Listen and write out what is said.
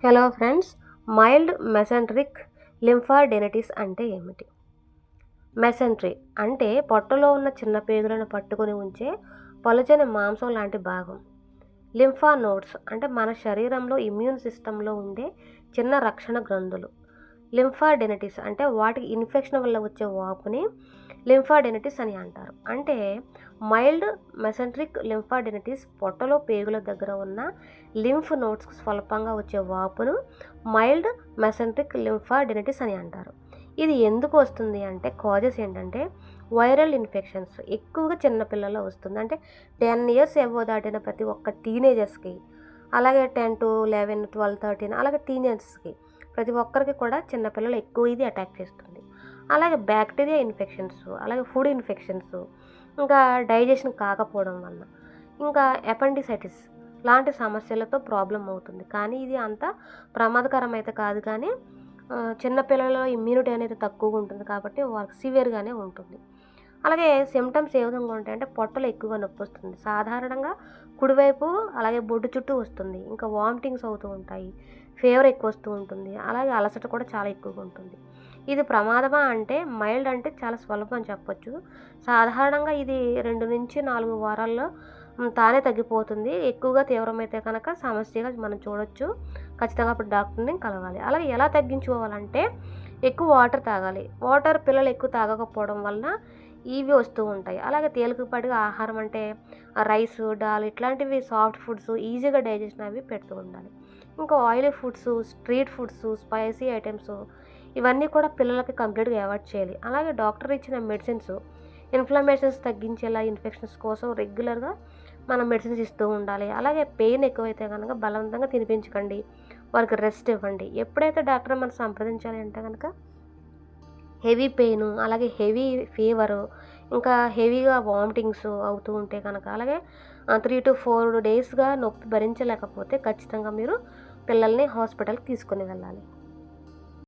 Hello friends, mild మెసెంట్రిక్ లింఫాడెనిటిస్ అంటే ఏమిటి? మెసెంట్రీ అంటే పొట్టలో ఉన్న చిన్న పేగులను పట్టుకొని ఉంచే పలుచని మాంసం లాంటి భాగం. లింఫా నోడ్స్ అంటే మన శరీరంలో ఇమ్యూన్ సిస్టంలో ఉండే చిన్న రక్షణ గ్రంథులు. లింఫాడెనిటిస్ అంటే వాటికి ఇన్ఫెక్షన్ వల్ల వచ్చే వాపుని లింఫాడెనిటిస్ అని అంటారు. అంటే మైల్డ్ మెసెంట్రిక్ లింఫాడెనిటిస్ పొట్టలో పేగుల దగ్గర ఉన్న లింఫ్ నోడ్స్కు స్వల్పంగా వచ్చే వాపును మైల్డ్ మెసెంట్రిక్ లింఫాడెనిటిస్ అని అంటారు. ఇది ఎందుకు వస్తుంది అంటే కాజెస్ ఏంటంటే వైరల్ ఇన్ఫెక్షన్స్ ఎక్కువగా చిన్నపిల్లల్లో వస్తుంది. అంటే 10 ఇయర్స్ ఎబో దాటిన ప్రతి ఒక్క టీనేజర్స్కి, అలాగే 10 to 11, 12, 13 అలాగే టీనేజర్స్కి ప్రతి ఒక్కరికి కూడా చిన్నపిల్లలు ఎక్కువ ఇది అటాక్ చేస్తుంది. అలాగే బ్యాక్టీరియా ఇన్ఫెక్షన్స్, అలాగే ఫుడ్ ఇన్ఫెక్షన్స్, ఇంకా డైజెషన్ కాకపోవడం వల్ల, ఇంకా అపెండిసైటిస్ లాంటి సమస్యలతో ప్రాబ్లం అవుతుంది. కానీ ఇది అంత ప్రమాదకరం అయితే కాదు. కానీ చిన్నపిల్లలలో ఇమ్యూనిటీ అనేది తక్కువగా ఉంటుంది కాబట్టి వాళ్ళకి సివియర్గానే ఉంటుంది. అలాగే సిమ్టమ్స్ ఏ విధంగా ఉంటాయంటే పొట్టలో ఎక్కువగా నొప్పి వస్తుంది. సాధారణంగా కుడివైపు అలాగే బొడ్డు చుట్టూ వస్తుంది. ఇంకా వామిటింగ్స్ అవుతూ ఉంటాయి. ఫీవర్ ఎక్కువ వస్తూ ఉంటుంది. అలాగే అలసట కూడా చాలా ఎక్కువగా ఉంటుంది. ఇది ప్రమాదమా అంటే మైల్డ్ అంటే చాలా స్వల్పం అని చెప్పొచ్చు. సాధారణంగా ఇది 2 నుంచి 4 వారాల్లో తానే తగ్గిపోతుంది. ఎక్కువగా తీవ్రమైతే కనుక సమస్యగా మనం చూడొచ్చు. ఖచ్చితంగా అప్పుడు డాక్టర్ని కలవాలి. అలాగే ఎలా తగ్గించుకోవాలంటే ఎక్కువ వాటర్ తాగాలి. వాటర్ పిల్లలు ఎక్కువ తాగకపోవడం వలన ఇవి వస్తూ ఉంటాయి. అలాగే తేలికపాటిగా ఆహారం అంటే రైస్, దాల్ ఇట్లాంటివి సాఫ్ట్ ఫుడ్స్ ఈజీగా డైజెషన్ అవి పెడుతూ ఉండాలి. ఇంకా oily foods, street foods, spicy items ఇవన్నీ కూడా పిల్లలకి కంప్లీట్గా అవాయిడ్ చేయాలి. అలాగే డాక్టర్ ఇచ్చిన మెడిసిన్స్ ఇన్ఫ్లమేషన్స్ తగ్గించేలా ఇన్ఫెక్షన్స్ కోసం రెగ్యులర్గా మనం మెడిసిన్స్ ఇస్తూ ఉండాలి. అలాగే పెయిన్ ఎక్కువైతే కనుక బలవంతంగా తినిపించకండి, వారికి రెస్ట్ ఇవ్వండి. ఎప్పుడైతే డాక్టర్ మనం సంప్రదించాలి అంటే కనుక హెవీ పెయిన్, అలాగే హెవీ ఫీవరు, ఇంకా హెవీగా వామిటింగ్స్ అవుతూ ఉంటే కనుక, అలాగే 3 to 4 డేస్గా నొప్పి భరించలేకపోతే ఖచ్చితంగా మీరు పిల్లల్ని హాస్పిటల్కి తీసుకొని వెళ్ళాలి.